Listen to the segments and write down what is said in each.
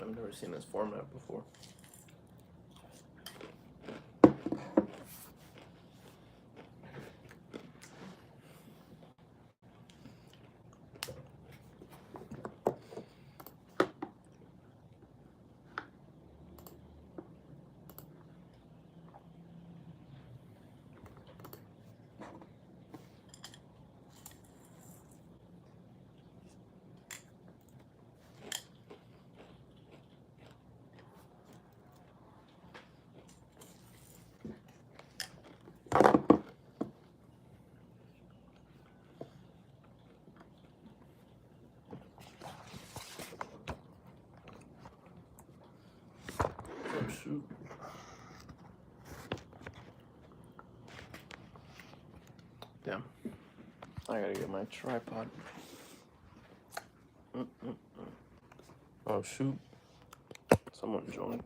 I've never seen this format before. Oh shoot. Damn. I gotta get my tripod. Oh shoot. Someone joined.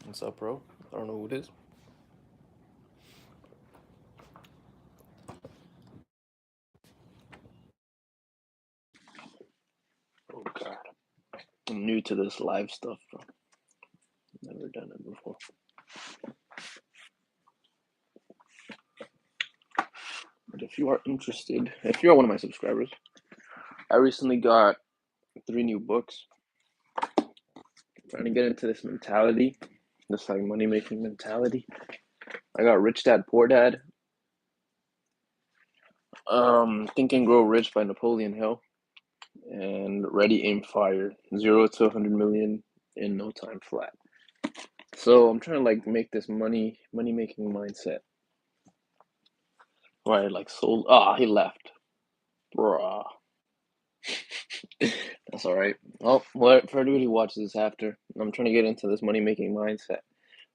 What's up, bro? I don't know who it is. Oh god. I'm new to this live stuff, bro. Never done it before. But if you are interested, if you're one of my subscribers, I recently got 3 new books. I'm trying to get into this mentality, this like money making mentality. I got Rich Dad Poor Dad, Think and Grow Rich by Napoleon Hill, and Ready Aim Fire, 0 to 100 million in no time flat. So I'm trying to like make this money making mindset. Where I like sold. He left, bruh. That's all right. Well, for anybody who watches this after, I'm trying to get into this money making mindset.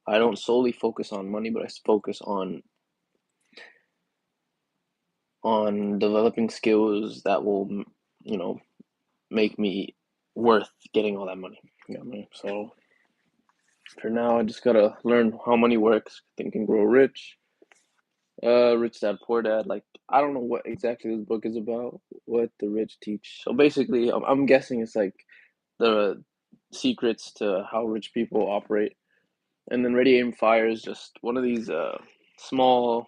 I don't solely focus on money, but I focus on developing skills that will, make me worth getting all that money. You know what I mean? So for now, I just gotta learn how money works, Think and Grow Rich, Rich Dad Poor Dad. Like I don't know what exactly this book is about, what the rich teach. So basically, I'm guessing it's like the secrets to how rich people operate. And then Ready Aim Fire is just one of these small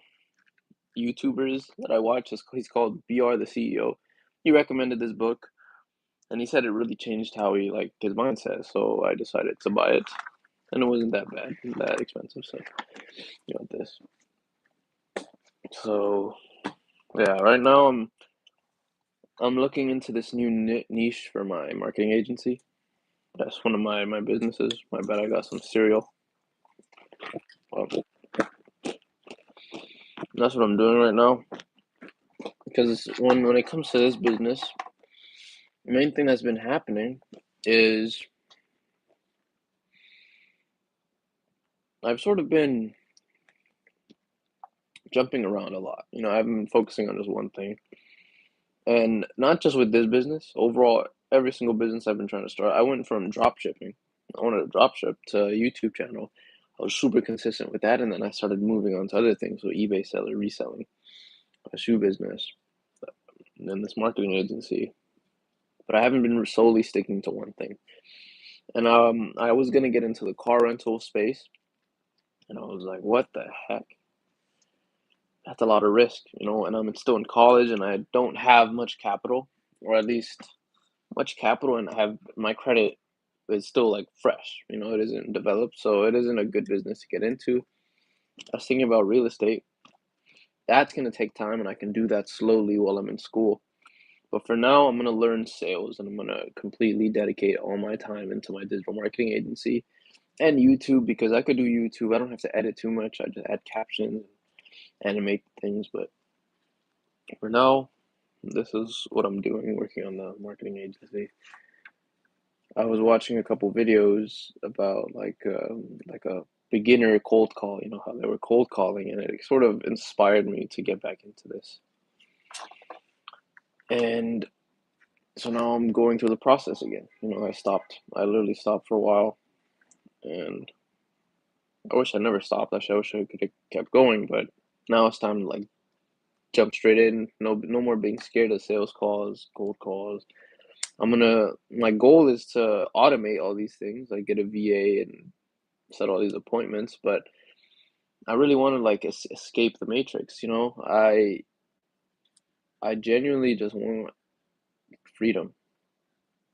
YouTubers that I watch. He's called BR the CEO. He recommended this book, and he said it really changed how he like his mindset. So I decided to buy it, and it wasn't that bad, that expensive. So you got this. So yeah, right now I'm looking into this new niche for my marketing agency. That's one of my businesses. My bad, I got some cereal. Well, that's what I'm doing right now. Because when it comes to this business, the main thing that's been happening is I've sort of been jumping around a lot. I've been focusing on just one thing. And not just with this business, overall, every single business I've been trying to start, I went from drop shipping. I wanted to drop ship to a YouTube channel. I was super consistent with that, and then I started moving on to other things, so eBay seller, reselling, a shoe business, and then this marketing agency. But I haven't been solely sticking to one thing. And I was gonna get into the car rental space, and I was like, what the heck? That's a lot of risk, and I'm still in college, and I don't have much capital, or at least much capital, and I have my credit is still like fresh, it isn't developed, so it isn't a good business to get into. I was thinking about real estate. That's going to take time, and I can do that slowly while I'm in school. But for now, I'm going to learn sales, and I'm going to completely dedicate all my time into my digital marketing agency and YouTube, because I could do YouTube. I don't have to edit too much. I just add captions, animate things. But for now, this is what I'm doing, working on the marketing agency. I was watching a couple videos about like a beginner cold call, how they were cold calling, and it sort of inspired me to get back into this. And so now I'm going through the process again. I literally stopped for a while, and I wish I never stopped. I wish I could have kept going, but now it's time to like jump straight in. No more being scared of sales calls, cold calls. My goal is to automate all these things, like get a VA and set all these appointments, but I really want to like escape the matrix, you know? I genuinely just want freedom.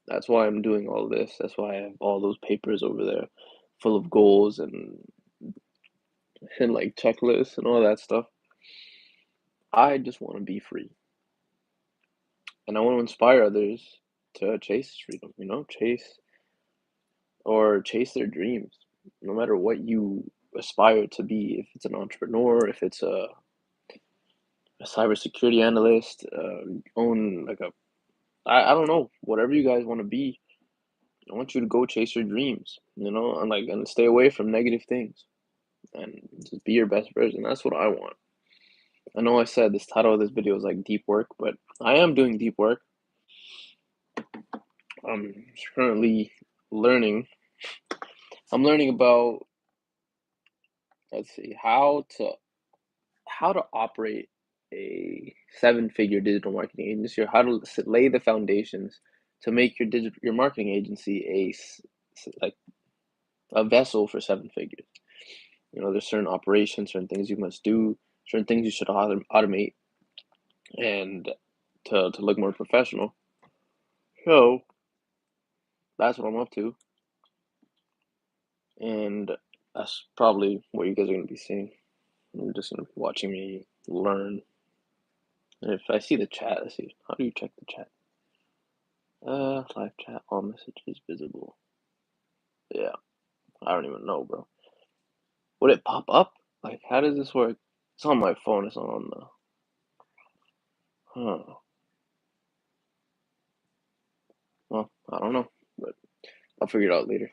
That's why I'm doing all this. That's why I have all those papers over there full of goals and like checklists and all that stuff. I just want to be free. And I want to inspire others to chase freedom, you know, chase their dreams, no matter what you aspire to be. If it's an entrepreneur, if it's a cybersecurity analyst, own like I don't know, whatever you guys want to be. I want you to go chase your dreams, you know, and stay away from negative things and just be your best version. That's what I want. I know I said this title of this video is like deep work, but I am doing deep work. I'm currently learning. I'm learning about, let's see, how to operate a seven-figure digital marketing agency, or how to lay the foundations to make your marketing agency like a vessel for seven figures. You know, there's certain operations, certain things you must do, certain things you should automate, and to look more professional. So that's what I'm up to, and that's probably what you guys are gonna be seeing. You're just gonna be watching me learn. And if I see the chat, let's see. How do you check the chat? Live chat, all messages visible. Yeah, I don't even know, bro. Would it pop up? Like, how does this work? It's on my phone. It's not on the. Huh. Well, I don't know, but I'll figure it out later.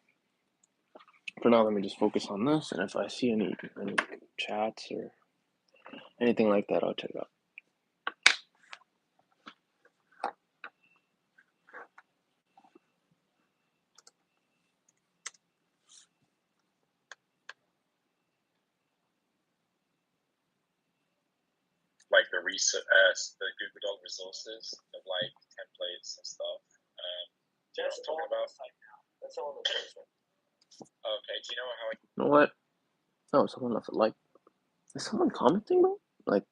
For now, let me just focus on this, and if I see any chats or anything like that, I'll check it out. Like the Google Doc resources of like templates and stuff. Do you know what I'm talking about? That's all the Okay, do you know how You know what? Oh, someone left a like. Is someone commenting, bro? Like,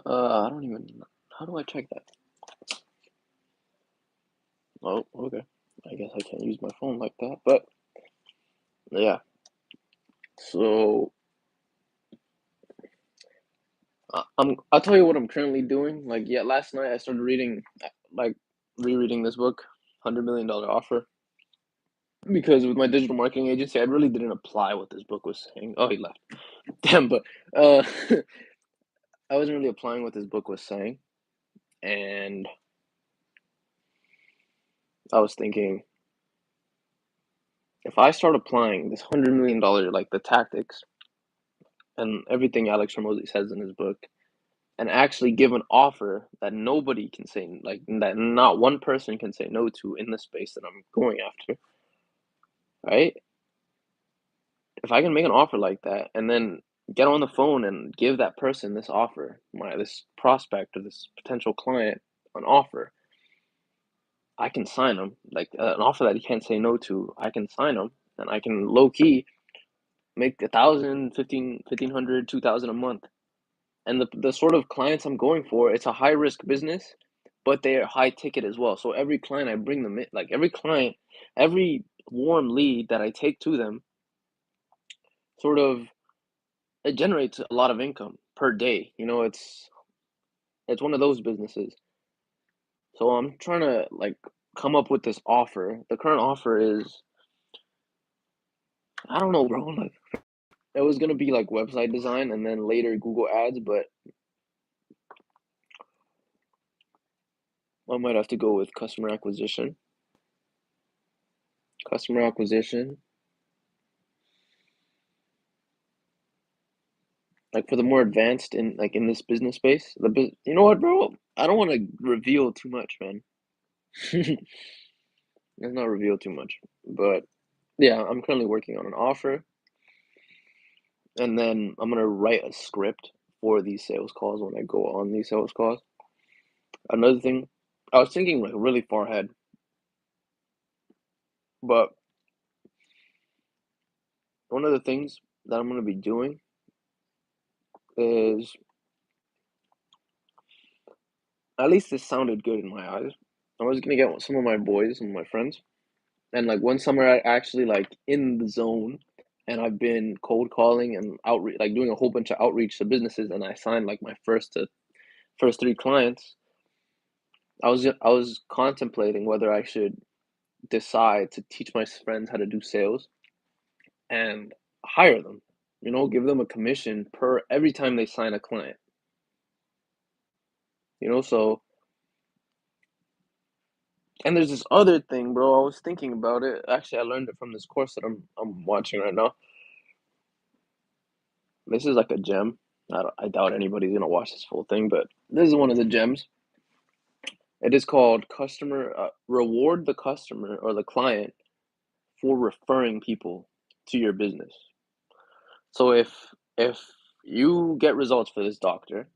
I don't even. How do I check that? Oh, okay. I guess I can't use my phone like that, but yeah. So I'll tell you what I'm currently doing. Like, yeah, last night I started reading, like, rereading this book, $100 Million Offer, because with my digital marketing agency, I really didn't apply what this book was saying. Oh, he left. Damn, but uh, I wasn't really applying what this book was saying, and I was thinking, if I start applying this $100 million, like the tactics and everything Alex Hormozy says in his book, and actually give an offer that nobody can say, like that not one person can say no to in the space that I'm going after, right? If I can make an offer like that and then get on the phone and give that person this offer, this prospect or this potential client an offer, I can sign them, like an offer that he can't say no to. I can sign them, and I can low key make 1,000, 1,500, 2,000 a month. And the sort of clients I'm going for, it's a high risk business, but they are high ticket as well. So every client I bring them in, like every client, every warm lead that I take to them, sort of it generates a lot of income per day. You know, it's one of those businesses. So I'm trying to like come up with this offer. The current offer is, I don't know, bro. Like it was gonna be like website design and then later Google Ads, but I might have to go with customer acquisition. Customer acquisition. Like for the more advanced in this business space, you know what, bro? I don't want to reveal too much, man. Let's not reveal too much. But yeah, I'm currently working on an offer, and then I'm gonna write a script for these sales calls when I go on these sales calls. Another thing, I was thinking like really far ahead, but one of the things that I'm gonna be doing is, at least this sounded good in my eyes. I was gonna get some of my boys and my friends, and like one summer I actually like in the zone, and I've been cold calling and outreach, like doing a whole bunch of outreach to businesses, and I signed like my first three clients. I was contemplating whether I should decide to teach my friends how to do sales and hire them. Give them a commission per every time they sign a client. So and there's this other thing, bro. I was thinking about it. Actually, I learned it from this course that I'm watching right now. This is like a gem. I doubt anybody's gonna watch this full thing, but this is one of the gems. It is called customer reward the customer or the client for referring people to your business. So if you get results for this doctor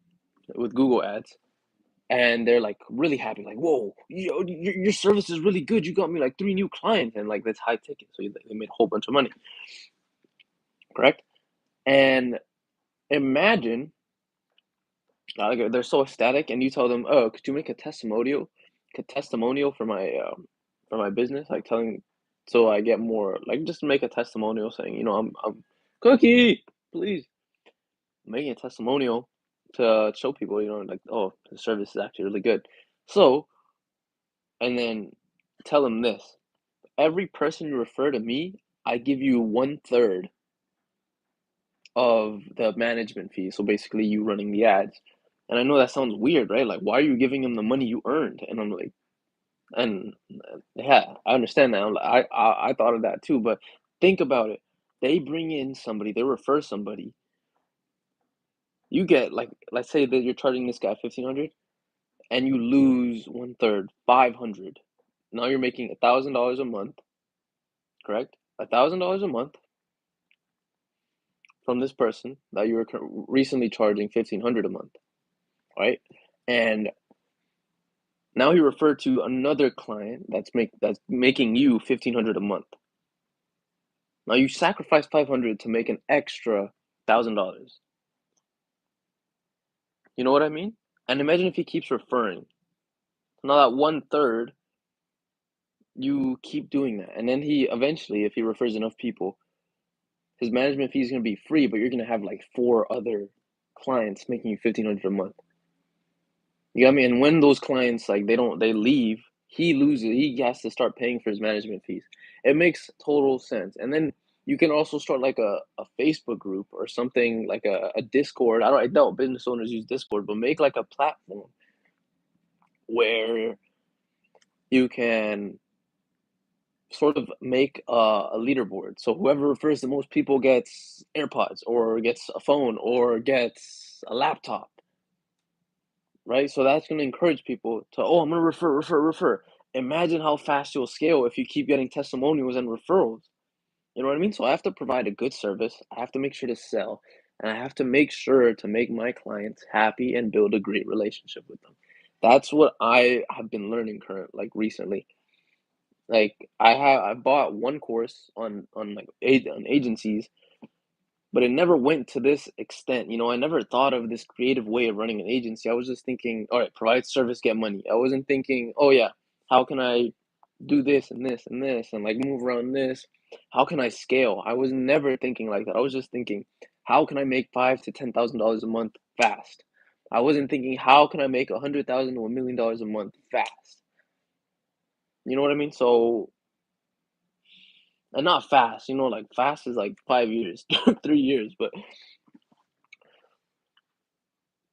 with Google Ads and they're like really happy, like, whoa, your service is really good. You got me like three new clients and like that's high ticket. So they made a whole bunch of money, correct? And imagine like they're so ecstatic, and you tell them, "Oh, could you make a testimonial for my business?" Like telling, so I get more, like just make a testimonial saying, I'm Cookie, please, making a testimonial to show people, like, oh, the service is actually really good. So, and then tell them this: every person you refer to me, I give you 1/3 of the management fee. So basically, you running the ads. And I know that sounds weird, right? Like, why are you giving them the money you earned? And I'm like, and yeah, I understand that. I thought of that too, but think about it. They bring in somebody, they refer somebody. You get like, let's say that you're charging this guy 1,500, and you lose 1/3, 500. Now you're making $1,000 a month, correct? $1,000 a month from this person that you were recently charging 1,500 a month, right? And now he referred to another client that's making you 1,500 a month. Now you sacrifice 500 to make an extra $1,000. You know what I mean? And imagine if he keeps referring. Now that 1/3, you keep doing that, and then he eventually, if he refers enough people, his management fee is gonna be free, but you're gonna have like four other clients making you 1,500 a month. You got me? And when those clients like they leave, he loses. He has to start paying for his management fees. It makes total sense. And then you can also start like a Facebook group or something like a Discord. I don't business owners use Discord, but make like a platform where you can sort of make a leaderboard. So whoever refers the most people gets AirPods or gets a phone or gets a laptop, right? So that's going to encourage people to, oh, I'm going to refer, refer, refer. Imagine how fast you'll scale if you keep getting testimonials and referrals. You know what I mean? So I have to provide a good service. I have to make sure to sell, and I have to make sure to make my clients happy and build a great relationship with them. That's what I have been learning like recently. Like I bought one course on like on agencies, but it never went to this extent. I never thought of this creative way of running an agency. I was just thinking, all right, provide service, get money. I wasn't thinking, oh yeah, how can I do this and this and this and like move around this? How can I scale? I was never thinking like that. I was just thinking, how can I make five to $10,000 a month fast? I wasn't thinking, how can I make 100,000 to $1 million a month fast? You know what I mean? So, and not fast. Like fast is like 5 years, 3 years, but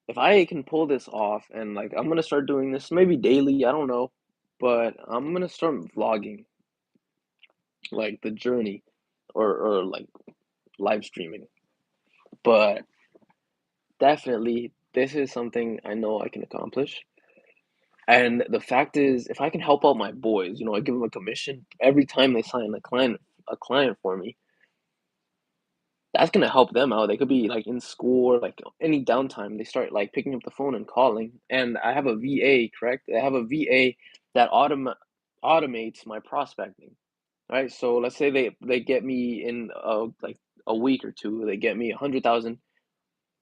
if I can pull this off and like I'm gonna start doing this maybe daily, I don't know, but I'm gonna start vlogging like the journey or like live streaming. But definitely this is something I know I can accomplish. And the fact is, if I can help out my boys, I give them a commission every time they sign a client for me. that's gonna help them out. They could be like in school or like any downtime. They start like picking up the phone and calling. And I have a VA, correct? I have a VA that automates my prospecting, right? So let's say they get me in like a week or two, they get me 100,000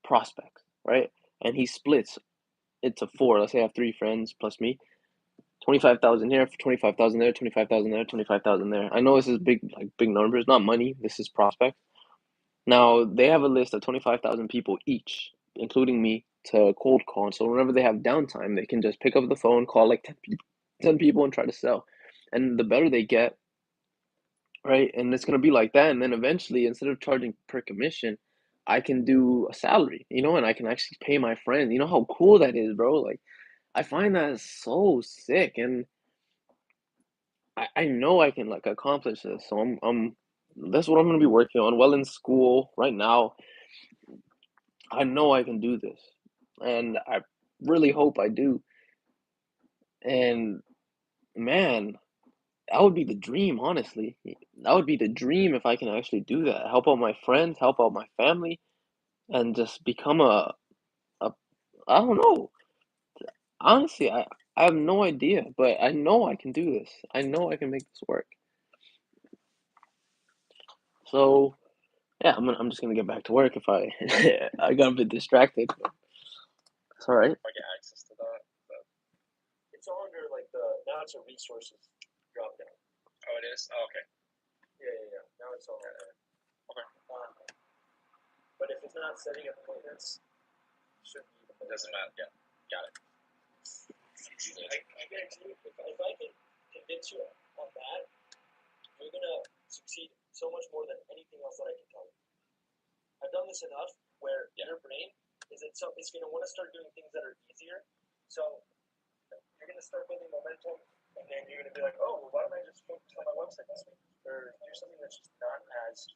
prospects, right? And he splits it to four. Let's say I have three friends plus me. 25,000 here, 25,000 there, 25,000 there, 25,000 there. I know this is big, like big numbers, not money. This is prospects. Now they have a list of 25,000 people each, including me, to cold call. So whenever they have downtime, they can just pick up the phone, call like 10 people and try to sell. And the better they get, right? And it's gonna be like that. And then eventually, instead of charging per commission, I can do a salary, and I can actually pay my friends. You know how cool that is, bro? Like I find that so sick, and I know I can like accomplish this. So I'm that's what I'm gonna be working on. Well, in school right now, I know I can do this, and I really hope I do. And man, that would be the dream, honestly. That would be the dream if I can actually do that. Help out my friends, help out my family, and just become a I don't know. Honestly, I have no idea, but I know I can do this. I know I can make this work. So yeah, I'm just gonna get back to work if I I got a bit distracted. It's all right. I get access to that. But It's all under like now it's a resources drop down. oh, it is. Oh, okay. Yeah. Now it's all there. Okay. But if it's not setting appointments, it should be. It doesn't matter. Yeah. Got it. I guarantee you, if I can convince you on that, you're gonna succeed so much more than anything else that I can tell you. I've done this enough where your brain is it's gonna want to start doing things that are easier. So you're gonna start building momentum, and then you're gonna be like, oh, well, why don't I just focus on my website this week, or do something that's just not as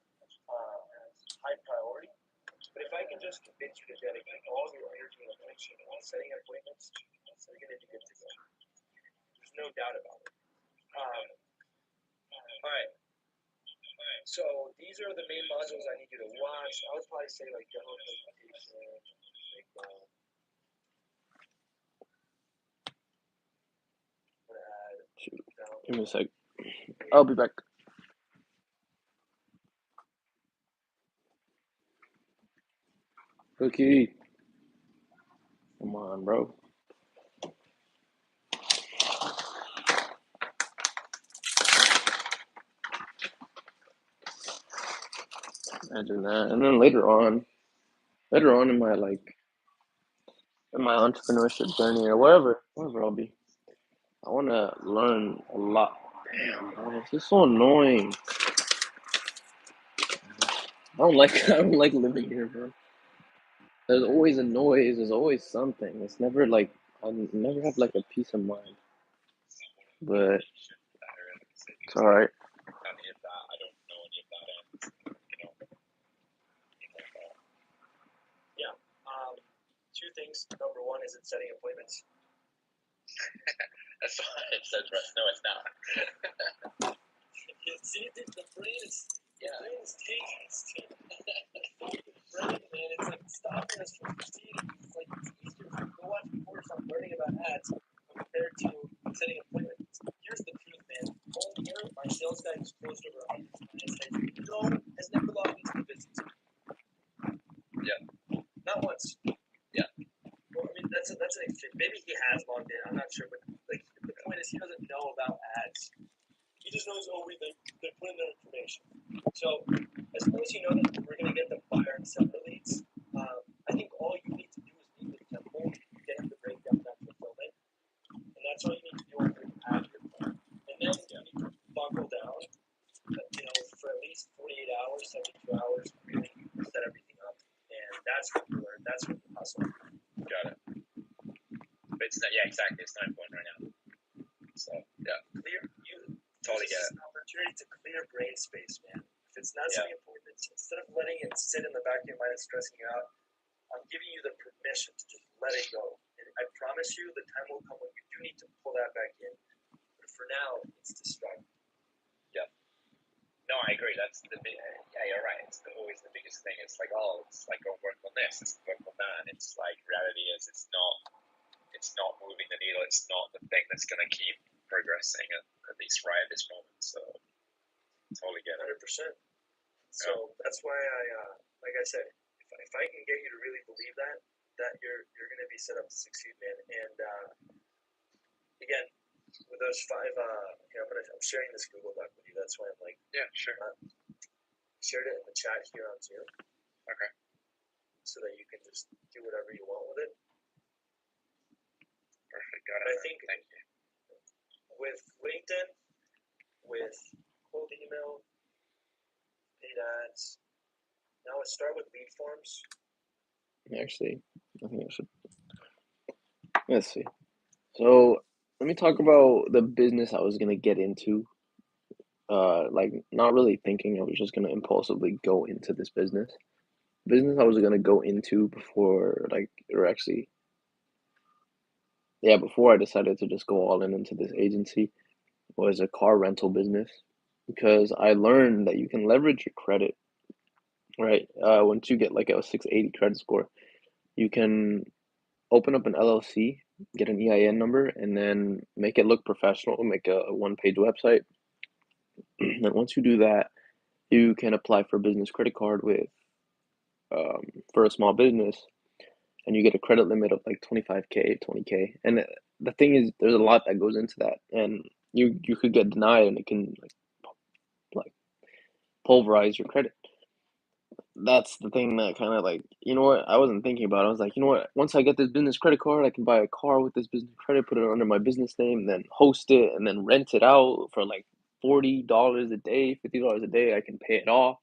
high priority. But if I can just convince you to dedicate all your energy and attention on setting appointments, you're gonna be good to go. There's no doubt about it. All right. So these are the main modules I need you to watch. I would probably say like demo presentation, Give me a sec. I'll be back. Cookie. Come on, bro. Imagine that. And then later on in my entrepreneurship journey or wherever I'll be, I want to learn a lot. Damn, bro, this is so annoying. I don't like living here, bro. There's always a noise. There's always something. It's never like I never have like a peace of mind. But it's all right. Any of that. I don't know any of that. Yeah. Two things. Number one is it's setting appointments. That's what it says, right? No, it's not. See, the brain is taking us to the brain, man. It's like stopping us from proceeding. It's like it's easier to go watch a course on learning about ads compared to setting appointments. Here's the truth, man. All year, our sales guy has closed over 100 clients. Has never logged into the business. Yeah. Not once. Yeah. Well, I mean, that's an extreme. Maybe he has logged in. I'm not sure, but like the point is, he doesn't know about ads. He just knows, they put in their information. So as long as you know that we're going to get them buyer and seller leads, I think all you need to do is meet with Temple, get him to break down that fulfillment, and that's all you need to do on your ad your plan. And then you need to buckle down, for at least 48 hours, 72 hours, really set everything up. And that's what you learn. That's what you hustle. Got it. But it's not, yeah, exactly. It's not important right now. So, yeah. Totally get it. It's an opportunity to clear brain space, man. If it's not setting appointments, instead of letting it sit in the back of your mind and stressing you out, I'm giving you the permission to just let it go. And I promise you the time will come when you do need to pull that back in. But for now, it's distracting. Yeah. No, I agree. That's the big. I you're right. It's always the biggest thing. It's like, oh, it's like, go work on this, it's work on that. And it's like, reality is, it's not moving the needle. It's not the thing that's going to keep progressing, at least right at this moment. So, totally get it. 100%. So that's why like I said, if I can get you to really believe that you're going to be set up to succeed, man. And again, with those 5, I'm sharing this Google Doc with you. That's why I'm like, yeah, sure. Shared it in the chat here on Zoom. Okay. So that you can just do whatever you want with it. Perfect. Got it. I think thank you. With LinkedIn, with cold email, paid ads. Now let's start with lead forms. Actually, I think I should. Let's see. So let me talk about the business I was gonna get into. Like not really thinking, I was just gonna impulsively go into this business. Business I was gonna go into before, like, or actually, yeah, before I decided to just go all in into this agency, was a car rental business because I learned that you can leverage your credit, right? Once you get like a 680 credit score, you can open up an LLC, get an EIN number, and then make it look professional, make a one-page website. And once you do that, you can apply for a business credit card with for a small business, and you get a credit limit of like 25K, 20K. And the thing is, there's a lot that goes into that, and you could get denied, and it can like pulverize your credit. That's the thing that kind of like, you know what, I wasn't thinking about. I was like, you know what, once I get this business credit card, I can buy a car with this business credit, put it under my business name, and then host it, and then rent it out for like $40 a day, $50 a day. I can pay it off.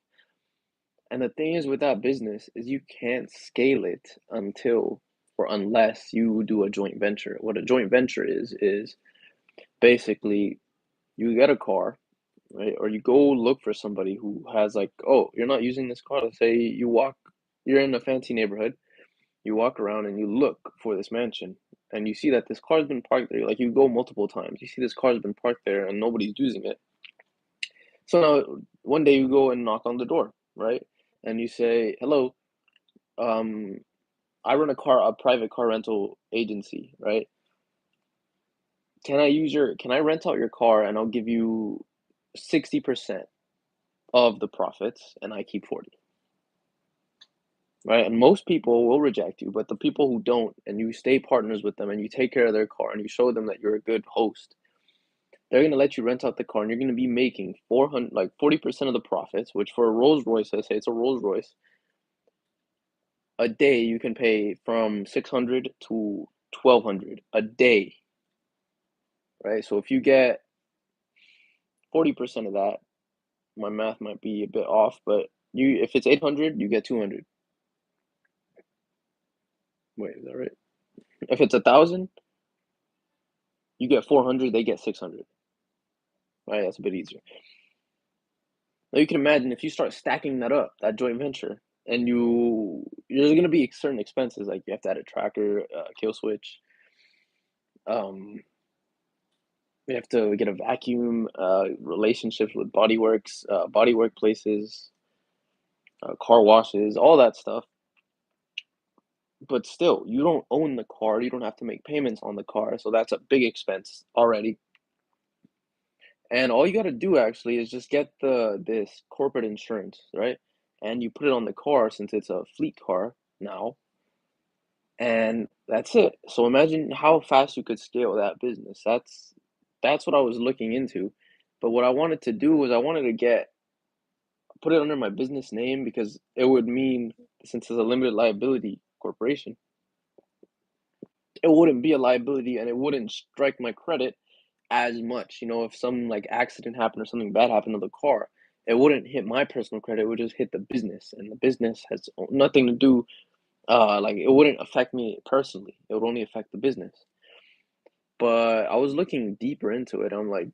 And the thing is with that business is you can't scale it until or unless you do a joint venture. What a joint venture is basically you get a car, right? Or you go look for somebody who has like, oh, you're not using this car. Let's say you're in a fancy neighborhood, you walk around and you look for this mansion and you see that this car's been parked there. Like you go multiple times, you see this car's been parked there and nobody's using it. So now one day you go and knock on the door, right? And you say, hello, um, I run a private car rental agency, right? Can I rent out your car and I'll give you 60% of the profits and I keep 40, right? And most people will reject you, but the people who don't, and you stay partners with them and you take care of their car and you show them that you're a good host, they're gonna let you rent out the car and you're gonna be making 400, like 40% of the profits, which for a Rolls Royce, let's say it's a Rolls Royce, a day you can pay from 600 to 1200 a day, right? So if you get 40% of that, my math might be a bit off, but if it's 800, you get 200. Wait, is that right? If it's 1,000, you get 400, they get 600. Right, that's a bit easier. Now you can imagine if you start stacking that up, that joint venture, and there's gonna be certain expenses like you have to add a tracker, kill switch. We have to get a vacuum, relationships with body work places, car washes, all that stuff. But still, you don't own the car. You don't have to make payments on the car, so that's a big expense already. And all you got to do actually is just get this corporate insurance, right? And you put it on the car since it's a fleet car now, and that's it. So imagine how fast you could scale that business. That's what I was looking into. But what I wanted to do was I wanted to put it under my business name because it would mean, since it's a limited liability corporation, it wouldn't be a liability and it wouldn't strike my credit as much. You know, if some like accident happened or something bad happened to the car, it wouldn't hit my personal credit, it would just hit the business, and the business has nothing to do, like it wouldn't affect me personally. It would only affect the business. But I was looking deeper into it. I'm like,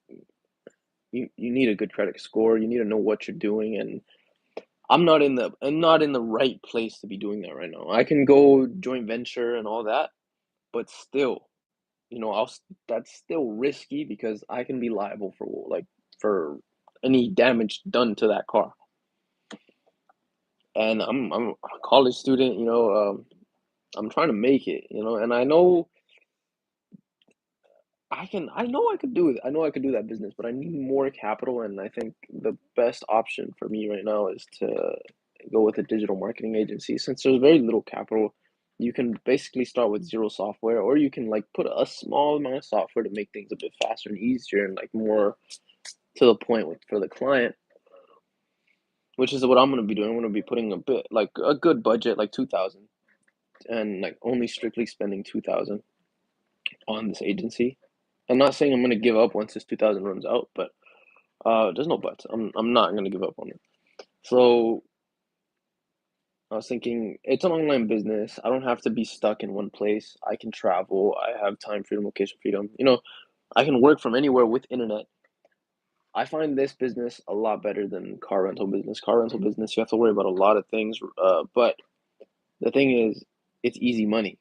you need a good credit score, you need to know what you're doing, and I'm not in the right place to be doing that right now. I can go joint venture and all that, but still, you know, that's still risky because I can be liable for any damage done to that car. and I'm a college student. I'm trying to make it. And I know I could do it. I know I could do that business, but I need more capital, and I think the best option for me right now is to go with a digital marketing agency. Since there's very little capital, you can basically start with zero software, or you can like put a small amount of software to make things a bit faster and easier and like more to the point for the client, which is what I'm gonna be doing. I'm gonna be putting a bit like a good budget, like 2,000, and like only strictly spending 2,000 on this agency. I'm not saying I'm gonna give up once this 2,000 runs out, but there's no buts. I'm not gonna give up on it. So I was thinking it's an online business. I don't have to be stuck in one place. I can travel. I have time freedom, location freedom. I can work from anywhere with internet. I find this business a lot better than car rental business. Car rental business, you have to worry about a lot of things. But the thing is, it's easy money.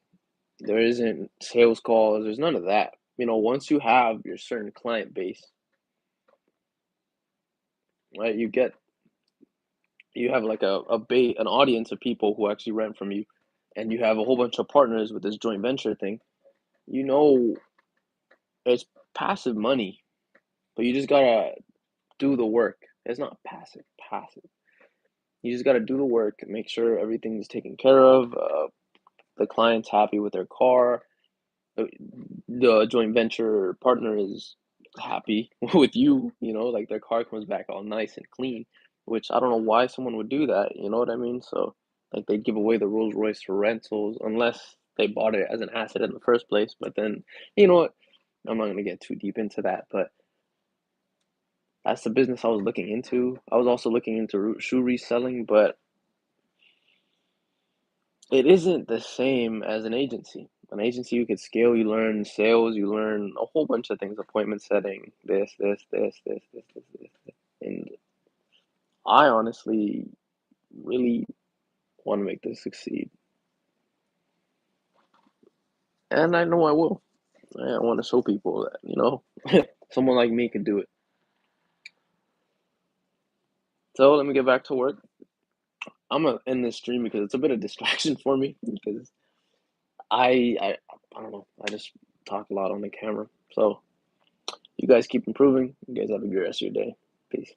There isn't sales calls. There's none of that. Once you have your certain client base, right, you have like an audience of people who actually rent from you, and you have a whole bunch of partners with this joint venture thing. You know, it's passive money, but you just gotta do the work. It's not passive. You just gotta do the work, make sure everything's taken care of. The client's happy with their car. The joint venture partner is happy with you. Like their car comes back all nice and clean, which I don't know why someone would do that. You know what I mean? So, like, they give away the Rolls Royce for rentals unless they bought it as an asset in the first place. But then, you know what? I'm not going to get too deep into that. But that's the business I was looking into. I was also looking into shoe reselling, but it isn't the same as an agency. An agency, you could scale, you learn sales, you learn a whole bunch of things, appointment setting, this. And I honestly really want to make this succeed. And I know I will. I want to show people that, someone like me can do it. So let me get back to work. I'm gonna end this stream because it's a bit of distraction for me because I don't know. I just talk a lot on the camera. So you guys keep improving. You guys have a good rest of your day. Peace.